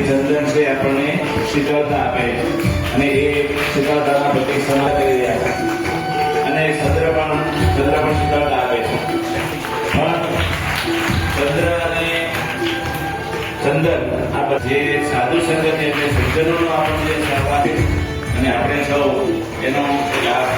ચંદન છે આપણને શીતળતા આપે અને એ શીતળતાના પ્રતિક સમાન કરી રહ્યા અને ચંદ્ર પણ શીતળતા આપે છે. પણ ચંદ્ર અને ચંદન આ જે સાધુ સંગત એટલે સજ્જનોનો આપણને સહકાર અને આપણે સૌ એનો લાભ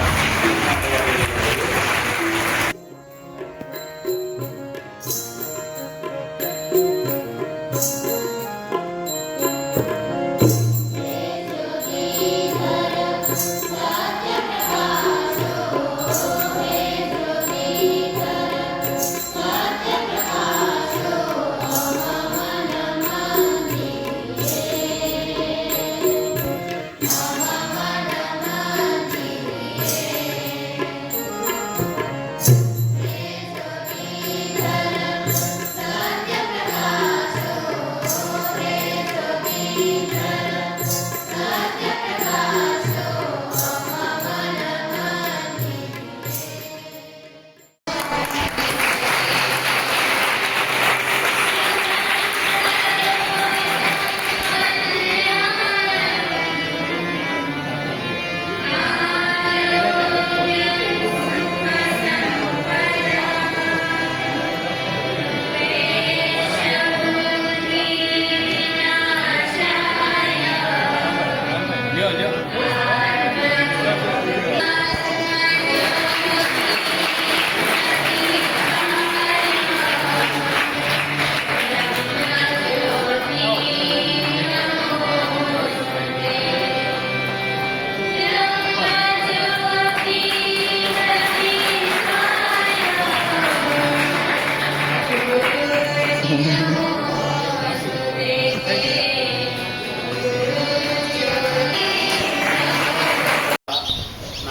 ના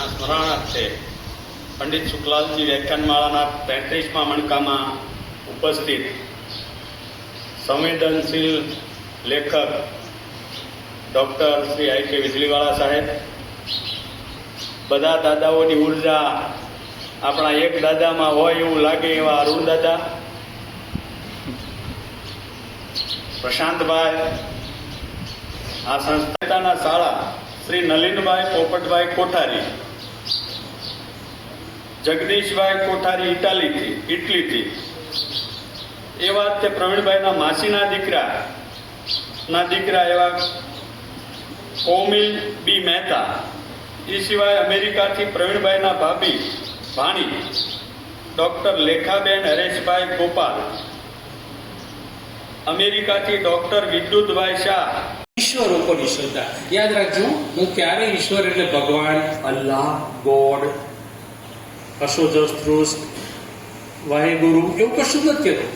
સ્મરણાર્થે પંડિત શુક્લાલજી વ્યાખ્યાનમાળાના 33મા મણકામાં ઉપસ્થિત સંવેદનશીલ લેખક ડૉક્ટર શ્રી I.K. વીજળીવાળા સાહેબ, બધા દાદાઓની ઉર્જા આપણા એક દાદામાં હોય એવું લાગે એવા અરુણ દાદા, પ્રશાંતભાઈ, આ સંસ્થાના શાળા શ્રી નલિનભાઈ પોપટભાઈ કોઠારી, જગદીશભાઈ કોઠારી ઇટલીથી, એવા તે પ્રવીણભાઈના માસીના દીકરા એવા કોમિલ બી મહેતા, એ સિવાય અમેરિકાથી પ્રવીણભાઈના ભાણી ડૉક્ટર લેખાબેન હરેશભાઈ ગોપાલ, અમેરિકાથી ડૉક્ટર વિદ્યુતભાઈ શાહ. ઈશ્વર ઉપરની શ્રદ્ધા યાદ રાખજો. હું ક્યારે ઈશ્વર એટલે ભગવાન, અલ્લાહ, ગોડ, અશોજસ્ત્રુસ, વાહેગુરુ એવું કશું નથી કહેતો.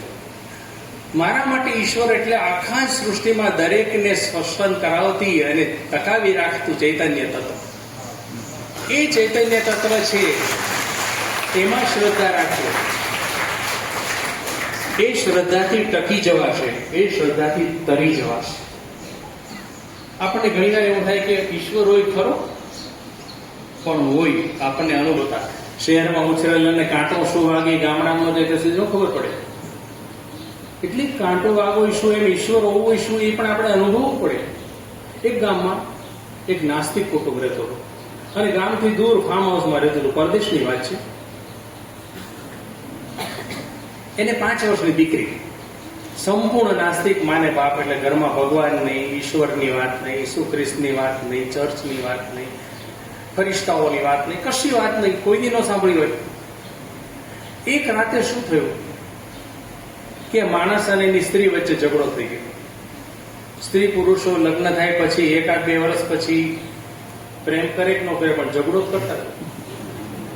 મારા માટે ઈશ્વર એટલે આખા સૃષ્ટિમાં દરેકને સ્પર્શન કરાવતી અને ટકાવી રાખતું ચૈતન્ય તત્વ. એ ચૈતન્ય તત્વ છે એમાં શ્રદ્ધા રાખજો. એ શ્રદ્ધાથી ટકી જવાશે, એ શ્રદ્ધાથી તરી જવાશે. આપણને ઘણી વાર એવું થાય કે ઈશ્વર હોય ખરો, પણ હોય આપણને અનુભવ થાય. શહેરમાં ઉછરેલાને કાંટો શું વાગે, ગામડામાં જાય તો સીધો ખબર પડે. એટલે કાંટો વાગો શું, એમ ઈશ્વર હોવો શું, એ પણ આપણે અનુભવવું પડે. એક ગામમાં એક નાસ્તિક કુટુંબ રહેતો હતો અને ગામથી દૂર ફાર્મ હાઉસમાં રહેતું હતું. પરદેશની વાત છે. એને 5 વર્ષની દીકરી, સંપૂર્ણ નાસ્તિક, માને બાપ, એટલે ઘરમાં ભગવાન નહીં, ઈશ્વરની વાત નહીં, ઈસુ ખ્રિસ્તની વાત નહીં, ચર્ચની વાત નહીં, ફરિશ્તાઓની વાત નહીં, કશી વાત નહીં, કોઈ દી ન સાંભળી હોય. એક રાતે શું થયું કે માણસ અને એની સ્ત્રી વચ્ચે ઝઘડો થઈ ગયો. સ્ત્રી પુરુષો લગ્ન થાય પછી 1-2 વર્ષ પછી પ્રેમ કરે કે ન કરે, પણ ઝઘડો જ કરતા.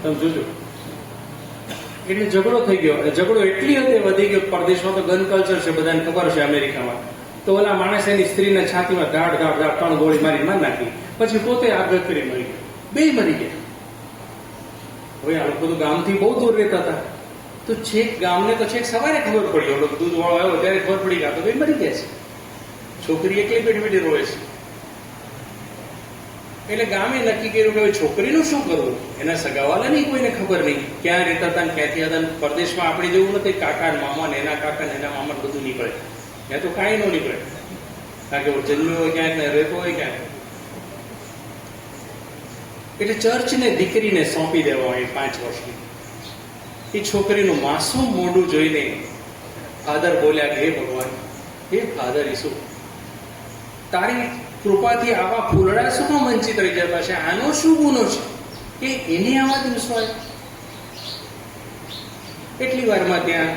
તમે જોજો, એટલે ઝઘડો થઈ ગયો. ઝઘડો એટલી હદે વધી ગયો, પરદેશમાં તો ગન કલ્ચર છે, બધાને ખબર છે, અમેરિકામાં તો ઓલા માણસ એની સ્ત્રીને છાતીમાં ગાઢ 3 ગોળી મારી નાખી, પછી પોતે આગળ કરી મરી ગયો. 2 મરી ગયા. હવે આ લોકો તો ગામથી બહુ દૂર રહેતા હતા, તો છેક ગામને તો છેક સવારે ખબર પડી, ઓલો દૂધ વાળો આવ્યો ત્યારે ખબર પડી ગયા તો 2 મરી ગયા છે. છોકરી એકલી બેઠી રોવે છે. એટલે ગામે નક્કી કર્યું કે છોકરીનું શું કરવું. એના સગાવાલાની કોઈને ખબર નહીં, ક્યાં રહેતા હતા ને ક્યાંથી હતા. પરદેશમાં આપણે જેવું નથી, કાકા મામા ને એના કાકા ને એના મામા બધું નીકળે. ત્યાં તો કાંઈ ન નીકળે, કારણ કે જન્મ્યો હોય ક્યાંક ને રહેતો હોય ક્યાંક. એટલે ચર્ચને દીકરીને સોંપી દેવા હોય 5 વર્ષની. એ છોકરીનું માસૂમ મોઢું જોઈને ફાધર બોલ્યા કે હે ભગવાન, હે ફાધર ઈસુ, તારી કૃપાથી આવા ફૂલડા શું વંચિત રહી જતા છે? આનો શું ગુનો છે કે એને આવા દિવસો આવ્યા? એટલી વારમાં ત્યાં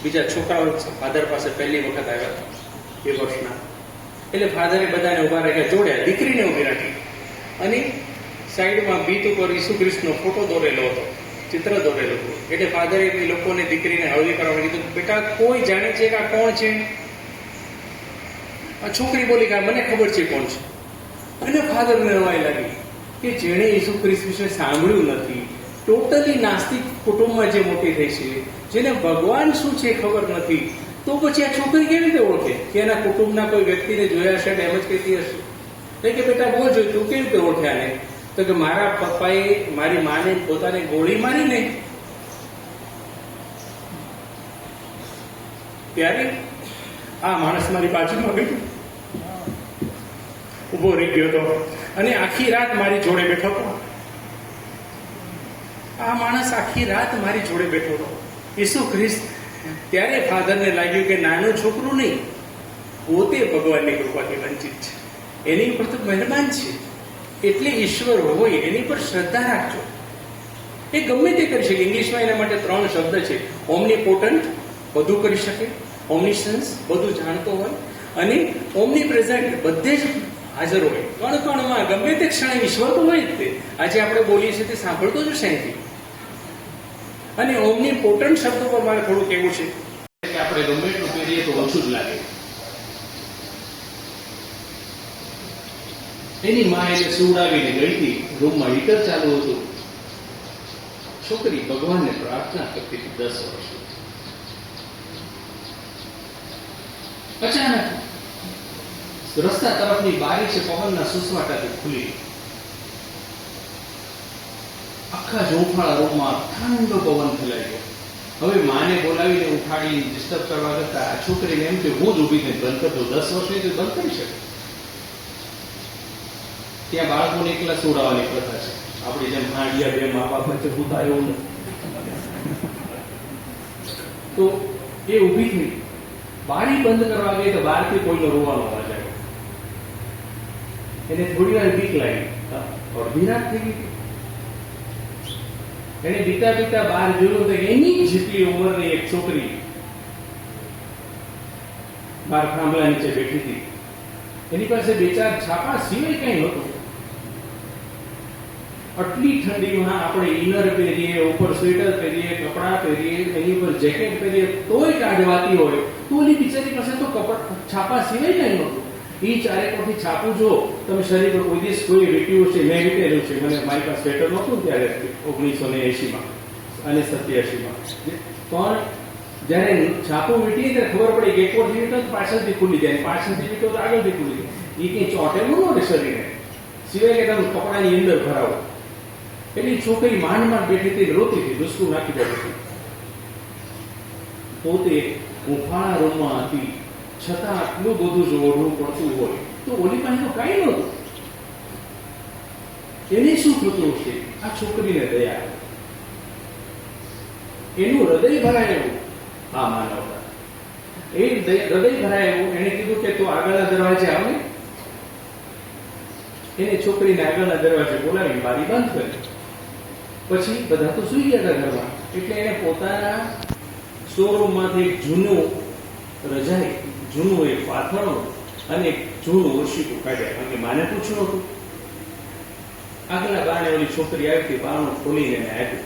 બીજા છોકરાઓ ફાધર પાસે પહેલી વખત આવ્યા 2 વર્ષના. એટલે ફાધરે બધાને ઉભા રાખ્યા, જોડ્યા, દીકરીને ઉભી રાખી અને સાઈડમાં ભીત ઉપર ઈસુ ખ્રિસ્તનો ફોટો દોરેલો હતો, ચિત્ર દોરેલું હતું. એટલે ફાધરે એ લોકોને દીકરીને હળવી કરવા કીધું, બેટા કોઈ જાણે છે કે આ કોણ છે? આ છોકરી બોલી કે મને ખબર છે કોણ છે. અને ફાધરને નવાઈ લાગી કે જેણે ઈસુ ખ્રિસ્ત વિશે સાંભળ્યું નથી, ટોટલી નાસ્તિક કુટુંબમાં જે મોટી થઈ છે, જેને ભગવાન શું છે ખબર નથી, તો પછી આ છોકરી કેવી રીતે ઓળખે કે એના કુટુંબના કોઈ વ્યક્તિને જોયા હશે, એમ જ કહેતી હશે કે બેટા બોલ જોઈ, તું કેવી રીતે ઓળખ્યા ને? તો કે મારા પપ્પાએ મારી માને પોતાને ગોળી મારી ને ત્યારે આ માણસ મારી બાજુમાં બેઠો, ઉભો રહી ગયો હતો અને આખી રાત મારી જોડે બેઠો હતો. આ માણસ આખી રાત મારી જોડે બેઠો હતો, ઈસુ ખ્રિસ્ત. ત્યારે ફાધરને લાગ્યું કે નાનું છોકરું નહીં, પોતે ભગવાનની કૃપાથી વંચિત છે, એની ઉપર તો મહેરબાન છે. એટલે ઈશ્વર હોય એની પર શ્રદ્ધા રાખજો. એ ગમે તે કરી શકે. ઇંગ્લિશમાં એના માટે 3 શબ્દ છે: ઓમનીપોટન્ટ, બધું કરી શકે; ઓમનિશન્સ, બધું જાણતો હોય; અને ઓમની પ્રેઝન્ટ, બધે જ હાજર હોય. કણમાં ગમે તે ક્ષણે ઈશ્વર તો હોય જ તે. આજે આપણે બોલીએ છીએ તે સાંભળતો જ હશે અહીંથી. અને ઓમનીપોટન્ટ શબ્દ પર મારે થોડું કહેવું છે. કે આપણે ગમે એટલું પહેરીએ તો ઓછું જ લાગે. એની માં એને સુવડાવીને ગઈ હતી. રૂમમાં હીટર ચાલુ હતું. છોકરી ભગવાનને પ્રાર્થના કરતી હતી 10 વર્ષની. અચાનક રસ્તા તરફની બારી છે પવનના સુસવાટાથી ખુલી. આખા જોફાળા રૂમમાં ઠંડો પવન ફેલાઈ ગયો. હવે માને બોલાવીને ઉઠાડી ડિસ્ટર્બ કરવા કરતા આ છોકરીને એમ કે હું જ ઊભી થઈને બંધ કરી દઉં. 10 વર્ષની તો બંધ કરી શકે. ત્યાં બાળકોને એકલા સુવડાવવાની પ્રથા છે. આપણી જેમ હાંડિયા બે મા બાપ વચ્ચે ભૂતા એવું નથી. તો એ ઊભી થઈ બારી બંધ કરવા ગઈ તો બહારથી કોઈનો રોવાનો અવાજ આવ્યો. એને થોડી વાર બીક લાગી. અડધી રાત થઈ ગઈ. એને બીતા બીતા બહાર જોયું તો એની જેટલી ઉંમરની એક છોકરી બહાર થાંભલા નીચે બેઠી હતી. એની પાસે 2-4 છાપા સિવાય કઈ નહોતું. આટલી ઠંડીમાં આપણે ઇનર પહેરીએ, ઉપર સ્વેટર પહેરીએ, કપડાં પહેરીએ, એની ઉપર જેકેટ પહેરીએ તોય કાઢવાતી હોય તો ઓલી બિચારી પાસે તો છાપા સિવાય કઈ નહોતું. એ ચારેકોરથી છાપું જો તમે શરીર પર કોઈ દિવસ કોઈ વીટ્યું છે, મેં વીટેલું છે. મને મારી પાસે સ્વેટર નહોતું ત્યારે 1980માં અને 87માં. પણ જયારે છાપું વીટીએ ત્યારે ખબર પડી કે એકોરથી વીટો તો પાછળથી ખુલી જાય, પાછળથી વીટો તો આગળથી ખુલી જાય. એ કઈ ચોટેલું નહોતું શરીરને, સિવાય કે તમે કપડાની અંદર ભરાવો. એટલી છોકરી માંડ માંડ બેઠી હતી, રોતી હતી, ડુસકું નાખી બેઠી હતી. પોતે ઉફાળા રૂમમાં હતી, છતાં આટલું બધું જ ઓઢવું પડતું હોય તો ઓલી પાસે તો કઈ નહોતું. એને શું થતું હશે? આ છોકરીને દયા, એનું હૃદય ભરાયું. હા, માનવતા. એ હૃદય ભરાયું. એને કીધું કે તું આગળના દરવાજે આવે. એને છોકરીને આગળના દરવાજે બોલાવી બારી બંધ કરી. પછી બધા તો સુઈ ગયા હતા ઘરમાં. એટલે એને પોતાના શોરૂમમાંથી એક જૂનું રજાઈ, જૂનું એક પાથરણું અને એક જૂનું ઓશીકું કાઢ્યા. કારણ કે માને પૂછ્યું હતું. આગલા બારણે ઓલી છોકરી આવી હતી, બારણું ખોલીને એને આપ્યું.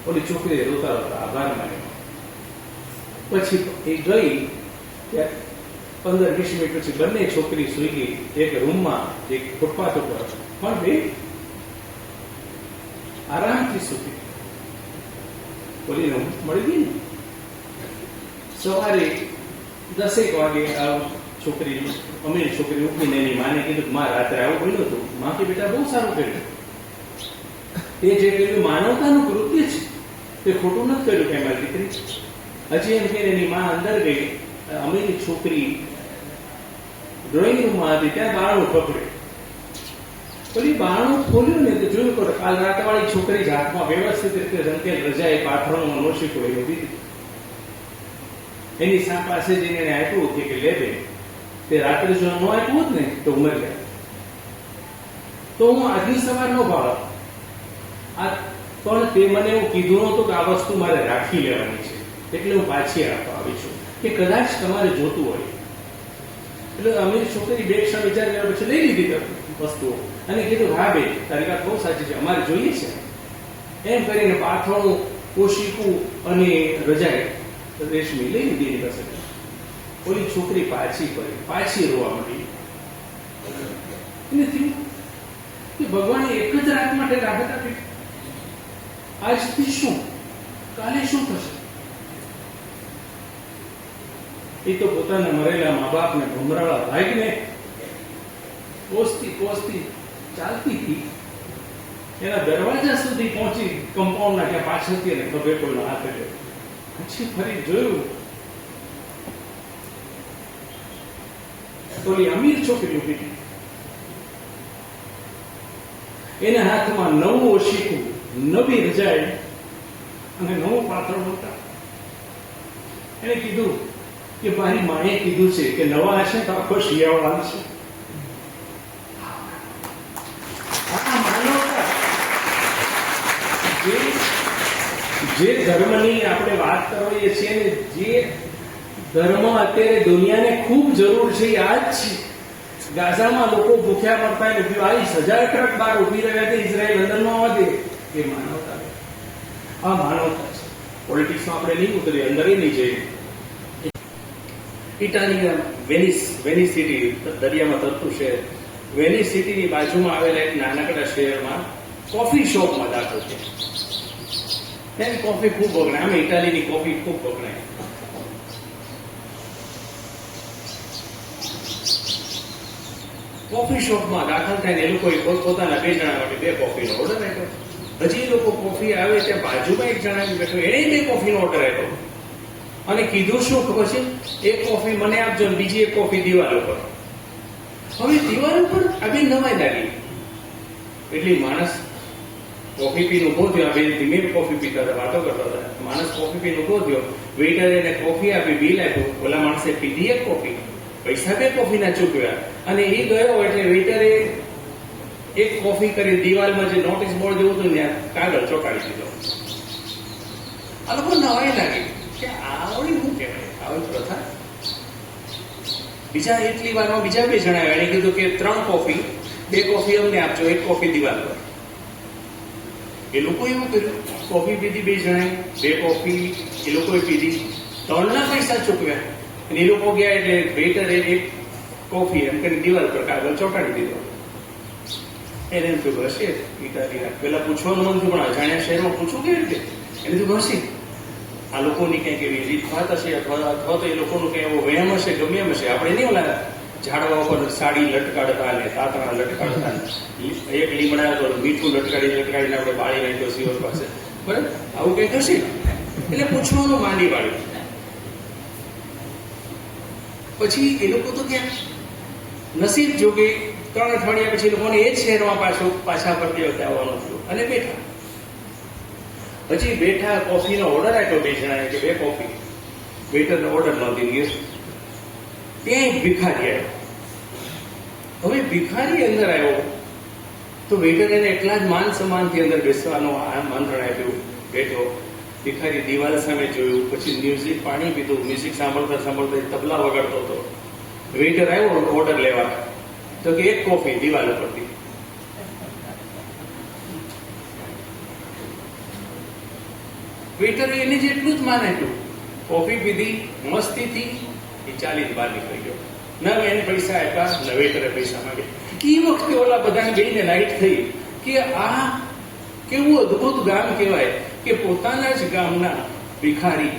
ઓલી છોકરીએ રોતા રોતા આભાર માન્યો. પછી એ ગઈ ત્યાં 15-20 મિનિટ પછી બંને છોકરી સુઈ ગઈ એક રૂમમાં, એક ફૂટપાથ ઉપર. પણ બે આરામથી સુતી. બોલીને મળી ગઈ ને. સવારે 10 વાગે છોકરી, અમીર છોકરી ઉઠીને એની માને કીધું કે માં રાત્રે આવું બન્યું હતું. માં કે બેટા બહુ સારું કર્યું. તે જે કર્યું માનવતાનું કૃત્ય છે, તે ખોટું નથી કર્યું કે મારી દીકરી. હજી એમ કે એની માં અંદર ગઈ. અમીર છોકરી ડ્રોઈંગ રૂમમાં હતી, ત્યાં બારણું પકડ્યું. પછી બારણું ખોલ્યું ને તો જોયું કે કાલ રાતવાળી છોકરી જ હાથમાં વ્યવસ્થિત રીતે રંકેલ રજાએ પાથરણમાં નોશી કોઈ દીધી. એની સા પાસે જઈને એને આપ્યું કે લે બે. તે રાત્રે જો ન આપ્યું હોત ને તો ઉમર ગયા. તો હું આજની સવાર નો ભાવ આ, પણ તે મને એવું કીધું નહોતું કે આ વસ્તુ મારે રાખી લેવાની છે, એટલે હું પાછી આપવા આવી છું કે કદાચ તમારે જોતું હોય. એટલે અમીર છોકરી 2 વિચાર કર્યા પછી લઈ લીધી વસ્તુઓ અને કીધું હા બે તારી વાત બહુ સાચી છે, અમારે જોઈએ છે. એમ કરીને પાથરણું, ઓશીકું અને રજાઈ રેશમી લઈ લીધી એની પાસે. ઓલી છોકરી પાછી રોવા માંડી. એને થયું કે ભગવાને એક જ રાત માટે રાહત આપી. આજથી શું, કાલે શું થશે? એ તો પોતાના મરેલા મા બાપને ભમરાળા ભાઈને કોસતી ચાલતી હતી. એના દરવાજા સુધી પહોંચી, કમ્પાઉન્ડના ત્યાં પાછળથી એને ખભે કોઈનો હાથ કર્યો. પછી ફરી જોયું તો અમીર છોકરી ઉભી હતી. એના હાથમાં નવું ઓશીકું, નવી રજાઈ અને નવું પાથરણું હતા. એને કીધું કે મારી માએ કીધું છે કે નવા હશે તો આખો શિયાળો આવશે. જે ધર્મની આપણે વાત કરીએ છીએ ને, જે ધર્મ અત્યારે દુનિયાને ખૂબ જરૂર છે એ આ જ છે. ગાઝામાં લોકો ભૂખ્યા મરતા ને 22,000 ટ્રક બહાર ઉભી રહ્યા છે, ઇઝરાયલ અંદરમાં આવવા દે. એ માનવતા, આ માનવતા છે. પોલિટિક્સમાં આપણે નહીં ઉતરીએ, અંદર નહીં જઈએ. ઇટાલીના વેનિસ સિટી, દરિયામાં તરતું શહેર, વેનિસ સિટીની બાજુમાં આવેલા એક નાનકડા શહેરમાં કોફી શોપમાં દાખલ છે. ત્યાંની કોફી ખૂબ વખણાય. આમે ઇટાલીની કોફી ખૂબ વખણાય. કોફી શોપમાં દાખલ થઈને એ લોકોએ પોતાના 2 જણા માટે 2 કોફીનો ઓર્ડર આપ્યો. હજી એ લોકો કોફી આવે ત્યાં બાજુમાં એક જણા બેઠો, એણે 2 કોફીનો ઓર્ડર આપ્યો અને કીધું શું ખબર છે, એક કોફી મને આપજો ને બીજી એક કોફી દિવાલ ઉપર. હવે દિવાલ ઉપર આ બે નવાઈ લાગી. એટલે માણસ કોફી પીને ઉભો થયો. આ બે ધીમે કોફી પીતા હતા, વાતો કરતા હતા. માણસ કોફી પીને ઉભો થયો. વેઇટરે એને કોફી આપી, બિલ આપ્યું. ઓલા માણસે પીધી એક કોફી, પૈસા 2 કોફીના ચૂકવ્યા અને એ ગયો એટલે વેઇટરે એક કોફી કરી દિવાલમાં જે નોટિસ બોર્ડ જેવું હતું ત્યાં કાગળ ચોંટાડી દીધો. આ લોકો નવાઈ લાગી કે આવડી શું કહેવાય, આવી પ્રથા. બીજા એટલી વારમાં બીજા 2 જણા આવ્યા. એને કીધું કે 3 કોફી, 2 કોફી અમને આપજો, 1 કોફી દિવાલ પર. એ લોકો એવું કર્યું, કોફી પીધી 2 જણાએ, 2 કોફી એ લોકોએ પીધી, 3ના પૈસા ચૂકવ્યા. અને એ લોકો ગયા એટલે વેઇટરે 1 કોફી એમ કરીને દિવાલ પર કાગળ ચોંટાડી દીધો. એને એમ થયું હશે ઇટાલીના. પેલા પૂછવાનું મન થયું, પણ અજાણ્યા શહેરમાં પૂછવું કેવી રીતે? એને થયું હશે આ લોકોની કંઈક એવી રીતભાત હશે, અથવા તો એ લોકોનું કંઈ એવો વહેમ હશે, ગમે એમ હશે. આપણે નહીં ઓલા ઝાડવા ઉપર સાડી લટકાડતા ને તાતણા લટકાડતા, એક લીમડા તો મીઠું લટકાડીને આપણે બાળી નાખ્યો સિવર પાસે, બરાબર? આવું કંઈક હશે. એટલે પૂછવાનું માંડી વાળ્યું. પછી એ લોકો તો ત્યાં નસીબ જોગે 3 અઠવાડિયા પછી લોકોને એ જ શહેરમાં પાછા ફરતી વખતે આવવાનું થયું અને બેઠા. પછી બેઠા, કોફીનો ઓર્ડર આપ્યો 2 જણાએ કે 2 કોફી. વેઇટરનો ઓર્ડર નહોતી ગયો. ત્યાં એક ભિખારી આવ્યો. હવે ભિખારી અંદર આવ્યો તો વેઇટર એને એટલા જ માન સન્માનથી અંદર બેસવાનું આમંત્રણ આપ્યું. બેઠો. ભિખારી દિવાલ સામે જોયું, પછી મ્યુઝિક પાણી પીધું. મ્યુઝિક સાંભળતા સાંભળતા તબલા વગાડતો હતો. વેઇટર આવ્યો ઓર્ડર લેવા તો કે 1 કોફી દિવાલ ઉપરથી. વેઇટરે એને જેટલું જ માન આપ્યું. કોફી પીધી મસ્તીથી, એ ચાલીને બહાર નીકળી ગયો. ન એને પૈસા આપ્યા, ન વેઇટરે પૈસા માંગ્યા. એ વખતે ઓલા બધાને બેને લાઈટ થઈ કે આ કેવું અદભુત ગામ કહેવાય કે પોતાના જ ગામના ભિખારી,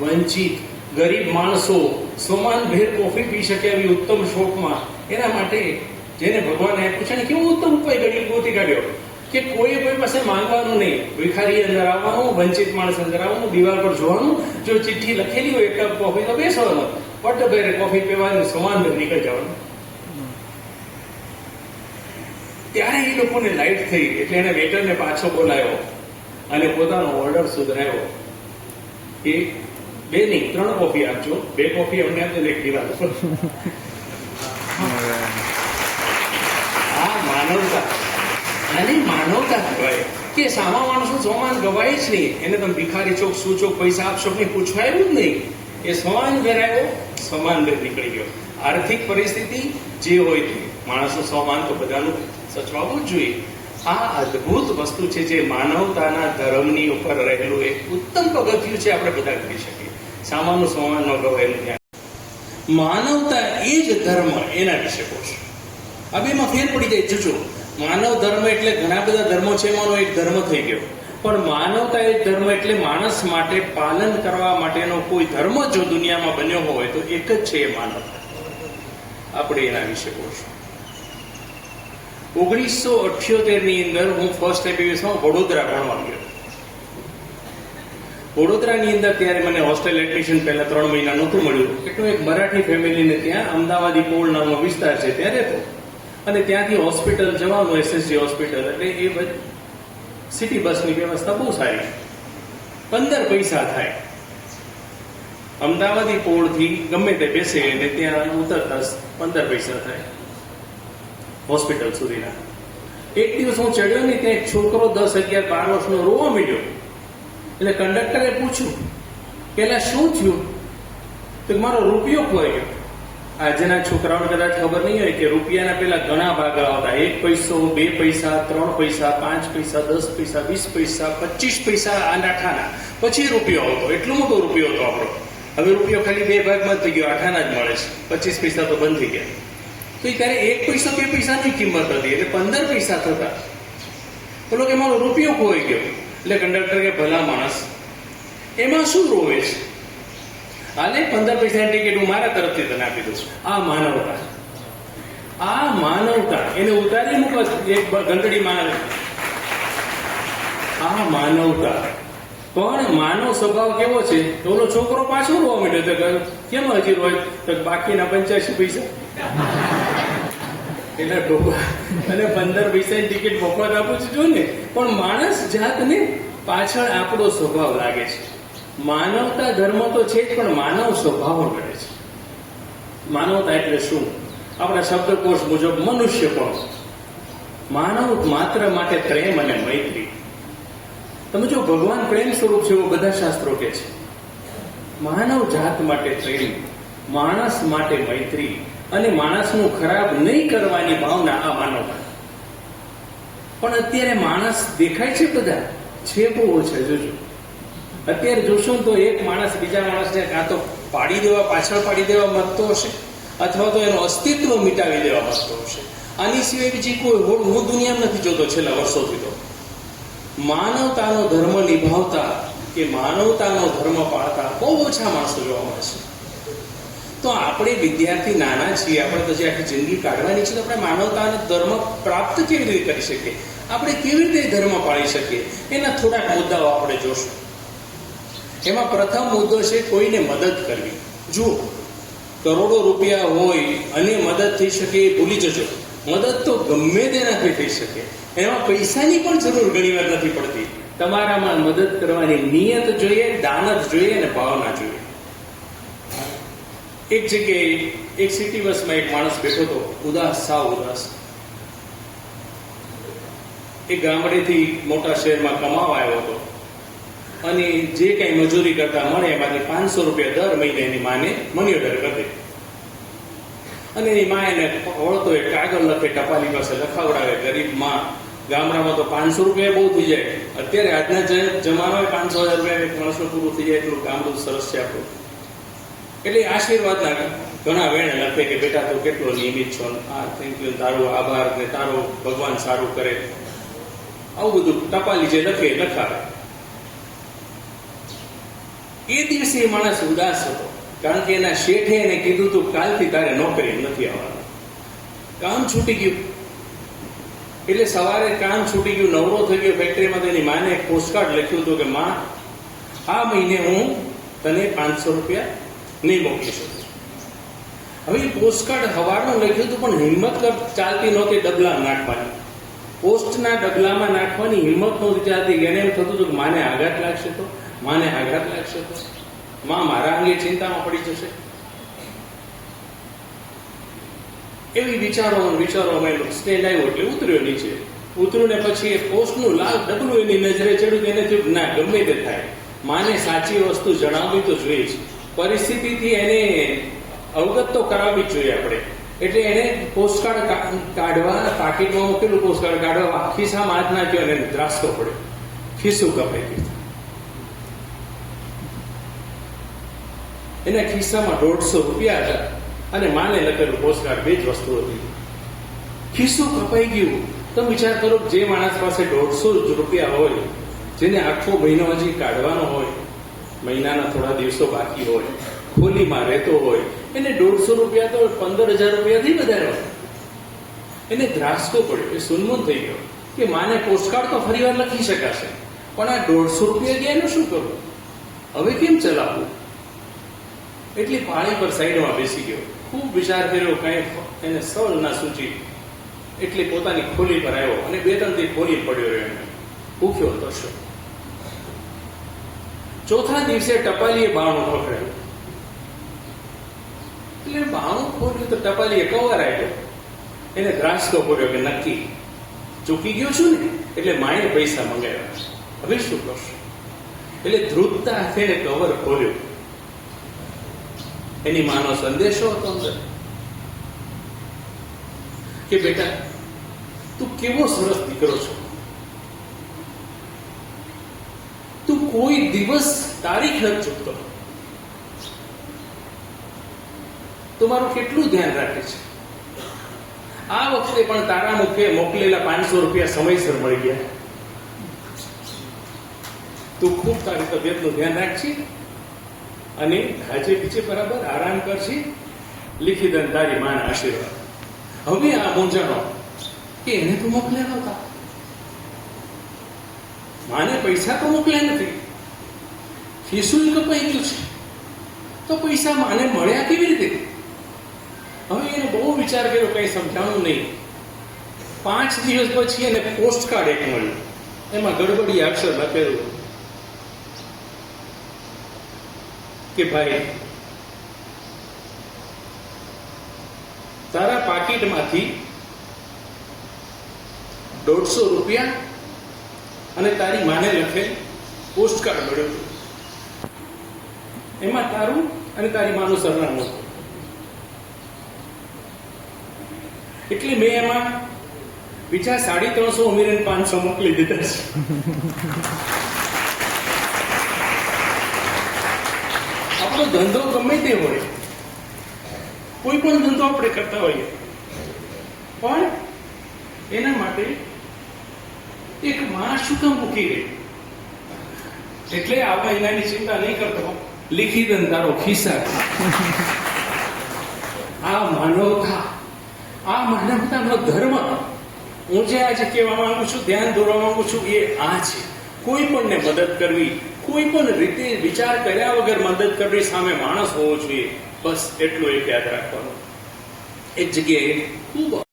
વંચિત, ગરીબ માણસો સમાનભેર કોફી પી શકે એવી ઉત્તમ શોપમાં. એના માટે જેને ભગવાને આપ્યું છે ને કેવો ઉત્તમ ઉપાય ગોતી કાઢ્યો કે કોઈ પાસે માંગવાનું નહીં. ભિખારી અંદર આવવાનું, વંચિત માણસ અંદર આવવાનું, દિવાલ પર જોવાનું, જો ચિઠ્ઠી લખેલી હોય 1 કપ કોફી તો બેસવાનો, પટભેરે કોફી પીવાની, સમાનભેર નીકળી જવાનું. ત્યારે એ લોકોને લાઈટ થઈ એટલે એને વેઇટરને પાછો બોલાયો અને પોતાનો ઓર્ડર સુધરાયો. એ 2 નહીં 3 કોફી આપજો, 2 કોફી અમને આપજો, 1 દિવાલ ઉપર. આ માનવતા, આની માનવતા કહેવાય કે સામા માણસો સોમાન ગવાય જ નહીં. એને તમે ભિખારી ચોક શું ચોક પૈસા આપશો નહીં પૂછવાયું જ નહીં. એ સમાન વેરાયો, સમાન વેર નીકળી ગયો. આર્થિક પરિસ્થિતિ જે હોય તે માણસો સોમાન તો બધાનું સચવાવું જ જોઈએ. આ અદભુત વસ્તુ છે જે માનવતાના ધર્મની ઉપર રહેલું એક ઉત્તમ પગથિયું છે. આપણે બધા કરી શકીએ. સામાનું સમાન ન ગવાયેલું ધ્યાન. માનવતા એ જ ધર્મ, એના વિશે કહું. આ બેમાં ફેર પડી જાય. જોજો, માનવ ધર્મ એટલે ઘણા બધા ધર્મો છે, એમાંનો એક ધર્મ થઈ ગયો. પણ માનવતા એ ધર્મ એટલે માણસ માટે પાલન કરવા માટેનો કોઈ ધર્મ જો દુનિયામાં બન્યો હોય તો એક જ છે એ માનવતા. આપણે એના વિશે કહું. 1978 ની અંદર હું ફર્સ્ટ એબીએસમાં વડોદરા ભણવા ગયો. વડોદરાની અંદર ત્યારે મને હોસ્ટેલ એડમિશન પહેલા 3 મહિના નહોતું મળ્યું. એટલો એક મરાઠી ફેમિલીને ત્યાં અમદાવાદી પોળ નામનો વિસ્તાર છે ત્યાં રહેતો. અને ત્યાંથી હોસ્પિટલ જવાનું, એસએસજી હોસ્પિટલ, એટલે એ સિટી બસની વ્યવસ્થા બહુ સારી. 15 પૈસા થાય. અમદાવાદી પોળથી ગમે તે બેસે અને ત્યાં ઉતરતા 15 પૈસા થાય હોસ્પિટલ સુધીના. એક દિવસ હું ચડ્યો ને ત્યાં એક છોકરો 10, 11, 12 વર્ષનો રોવા માંડ્યો. એટલે કંડક્ટરે પૂછ્યું પેલા શું થયું? તો મારો રૂપિયો ખોઈ ગયો. આજના છોકરાઓને કદાચ ખબર નહીં હોય કે રૂપિયાના પેલા ઘણા ભાગ આવતા. 1 પૈસો, 2 પૈસા, 3 પૈસા, 5 પૈસા, 10 પૈસા, 20 પૈસા, 25 પૈસા, આના ઠાના, પછી રૂપિયો આવતો. એટલો મોટો રૂપિયો હતો આપણો. હવે રૂપિયો ખાલી 2 ભાગમાં થઈ ગયો, આઠાના જ મળે છે, 25 પૈસા તો બંધ થઈ ગયા. તો ત્યારે 1 પૈસો 2 પૈસાની કિંમત હતી, એટલે 15 પૈસા થતા. બોલો કે મારો રૂપિયો ખોઈ ગયો. એટલે કંડક્ટર કે ભલા માણસ, એમાં શું રોવે છે? હાલે 15 પૈસાની ટિકિટ હું મારા તરફથી તને આપી દઉં છું. આ માનવતા, આ માનવતા. એને ઉતારી મૂકો એક ઘંટડીમાં, આ માનવતા. પણ માનવ સ્વભાવ કેવો છે? તો ઓલો છોકરો પાછો રોવા માંડ્યો. તો કેમ હજી રોય? તો બાકીના 85 પૈસા એટલે ડોબા અને 15 પૈસાની ટિકિટ મફત આપું છું જો ને. પણ માણસ જાતને પાછળ આપણો સ્વભાવ લાગે છે. માનવતા ધર્મ તો છે જ, પણ માનવ સ્વભાવ મળે છે. માનવતા એટલે શું? આપણા શબ્દકોશ મુજબ મનુષ્ય પણ. માનવ માત્ર માટે પ્રેમ અને મૈત્રી. તમે જો ભગવાન પ્રેમ સ્વરૂપ છે એવું બધા શાસ્ત્રો કે છે. માનવ જાત માટે પ્રેમ, માણસ માટે મૈત્રી અને માણસનું ખરાબ નહીં કરવાની ભાવના, આ માનવતા. પણ અત્યારે માણસ દેખાય છે બધા, છે બહુ ઓછા. જોજો અત્યારે જોશો તો એક માણસ બીજા માણસને કાં તો પાડી દેવા, પાછળ પાડી દેવા માંગતો હશે, અથવા તો એનું અસ્તિત્વ મિટાવી દેવા માંગતો હશે. આની સિવાય બીજી કોઈ હોડ હું દુનિયામાં નથી જોતો છેલ્લા વર્ષોથી. તો માનવતાનો ધર્મ નિભાવતા કે માનવતાનો ધર્મ પાળતા બહુ ઓછા માણસો જોવા મળે છે. તો આપણે વિદ્યાર્થી નાના છીએ, આપણે પછી આખી જિંદગી કાઢવાની છે, તો આપણે માનવતાનો ધર્મ પ્રાપ્ત કેવી રીતે કરી શકીએ? આપણે કેવી રીતે ધર્મ પાળી શકીએ? એના થોડાક મુદ્દાઓ આપણે જોશું. એમાં પ્રથમ મુદ્દો છે કોઈને મદદ કરવી. જુઓ, કરોડો રૂપિયા હોય અને મદદ થઈ શકે એ ભૂલી જજો. મદદ તો ગમે તેનાથી થઈ શકે, એમાં પૈસાની પણ જરૂર ઘણી વાર નથી પડતી. તમારામાં મદદ કરવાની નિયત જોઈએ, દાનત જોઈએ અને ભાવના જોઈએ. એક જગ્યાએ એક સિટી બસમાં એક માણસ બેઠો હતો, ઉદાસ, સાવ ઉદાસ. એક ગામડેથી મોટા શહેરમાં કમાવા આવ્યો હતો અને જે કઈ મજૂરી કરતા મળે એમાંથી 500 રૂપિયા દર મહિને એની માને મની ઓર્ડર કરી દે. અને એની મા એને વળતો એક કાગળ લખે, ટપાલી પાસે લખાવડાવે. ગરીબ માં, ગામડામાં તો 500 રૂપિયા બહુ થઈ જાય. અત્યારે આજના જમાનામાં 500,000 રૂપિયા એક માણસનું પૂરું થઈ જાય એટલું ગામડું સરસ છે આપણું. એટલે આશીર્વાદના ઘણા વેણ લખે કે બેટા તું કેટલો નિયમિત છો, આ થેન્ક યુ, તારો આભાર, ને તારો ભગવાન સારું કરે, આવું બધું ટપાલી જે લખે લખાવે. એ દિવસે એ માણસ ઉદાસ હતો, કારણ કે એના શેઠે એને કીધું તું કાલથી તારે નોકરી નથી આવવાનું, કામ છૂટી ગયું. એટલે સવારે કામ છૂટી ગયું, નવરો થઈ ગયો ફેક્ટરીમાં, તો એની માને એક પોસ્ટકાર્ડ લખ્યું હતું કે માં, આ મહિને હું તને 500 રૂપિયા નહીં મોકલી શકું. હવે એ પોસ્ટકાર્ડ સવારનું લખ્યું હતું, પણ હિંમત ચાલતી નહોતી ડબલા નાખવાની. પોસ્ટના ડબલામાં નાખવાની હિંમત નહોતી ચાલતી. એને એમ થતું હતું કે માને આઘાત લાગશે તો, માને આઘાત લાગશે તો, માં મારા અંગે ચિંતામાં પડી જશે. એવી વિચારોમાં સ્ટેન્ડ આવ્યો એટલે ઉતર્યો નીચે. ઉતર્યું ને પછી એ પોસ્ટનું લાલ ડબલું એની નજરે ચડ્યું. એને થયું ના, ગમે તે થાય, માને સાચી વસ્તુ જણાવવી તો જોઈએ જ. પરિસ્થિતિથી એને અવગત તો કરાવવી જ જોઈએ આપણે. એટલે એને પોસ્ટકાર્ડ કાઢવા, પાકીટમાં મૂકેલું પોસ્ટકાર્ડ કાઢવા, ખિસ્સામાં હાથ નાખ્યો અને એને ત્રાસકો પડ્યો. ખિસ્સું કપાઈ ગયું. એના ખિસ્સામાં 150 રૂપિયા હતા અને માને લખેલું પોસ્ટકાર્ડ, બે જ વસ્તુ હતી. ખિસ્સું કપાઈ ગયું. તો વિચાર કરો, જે માણસ પાસે 150 રૂપિયા હોય, જેને આખો મહિનો હજી કાઢવાનો હોય, મહિનાના થોડા દિવસો બાકી હોય, ખોલીમાં રહેતો હોય, એને 150 રૂપિયા તો 15,000 રૂપિયાથી વધારે હોય. એને ધ્રાસકો પડ્યો, એ સુનમુન થઈ ગયો કે માને પોસ્ટકાર્ડ તો ફરી વાર લખી શકાશે, પણ આ 150 રૂપિયા ગયા એનું શું કરવું? હવે કેમ ચલાવવું? એટલી પાણી પર સાઈડમાં બેસી ગયો. ખૂબ વિચાર કર્યો, કઈ એને સળ ના સૂચી. એટલે પોતાની ખોલી પર આવ્યો અને 2-3 દી ખોલી પડ્યો રહ્યો. એને ભૂખ્યો તરસ્યો. ચોથા દિવસે ટપાલીએ બાણું પકડ્યું. એટલે બાણું ખોલ્યું તો ટપાલીએ કવર આપ્યો. એને ધ્રાસકો પડ્યો કે નક્કી ચૂકી ગયો છું ને, એટલે માએ પૈસા મંગાવ્યા, હવે શું કરશું? એટલે ધ્રુતતા હાથે કવર ખોલ્યું. એની માનો સંદેશો હતો અંદર કે બેટા, તું કેવો સરસ દીકરો છો, તું કોઈ દિવસ તારીખ નથી ચૂકતો, તો મારું કેટલું ધ્યાન રાખે છે. આ વખતે પણ તારા મુખે મોકલેલા 500 રૂપિયા સમયસર મળી ગયા. તું ખૂબ તારી તબિયતનું ધ્યાન રાખશે અને આજે બીજે બરાબર આરામ કરશે. લીખી દન તારી માના આશીર્વાદ. હવે આ મૂંઝાણો કે એને તો મોકલ્યા નહોતા, માને પૈસા તો મોકલ્યા નથી, ફીસું કપાઈ ગયું છે, તો પૈસા માને મળ્યા કેવી રીતે? હવે એને બહુ વિચાર કર્યો, કઈ સમજાણું નહીં. 5 દિવસ પછી એને પોસ્ટ કાર્ડ એક મળ્યું, એમાં ગડબડી અક્ષર લખેલું કે ભાઈ તારા પાકીટમાંથી 150 રૂપિયા અને તારી માને લખેલ પોસ્ટ કાર્ડ મળ્યું. એમાં તારું અને તારી માનું સરનામું હતું. એટલે મેં એમાં બીજા 350 ઉમેરીને 500 મોકલી દીધા છે. આપણો ધંધો ગમે તે હોય, કોઈ પણ ધંધો આપણે કરતા હોઈએ, પણ એના માટે એક માં શું કામ મૂકી ગઈ? એટલે આ મહિનાની ચિંતા નહીં કરતો, લીખી દન તારો ખિસ્સા. આ માનવતાનો ધર્મ હું જે આજે કહેવા માંગુ છું, ધ્યાન દોરવા માંગુ છું, એ આ છે. કોઈ પણને મદદ કરવી, કોઈ પણ રીતે વિચાર કર્યા વગર મદદ કરવી, સામે માણસ હોવો જોઈએ, બસ એટલું એક યાદ રાખવાનું. એક જગ્યાએ ખૂબ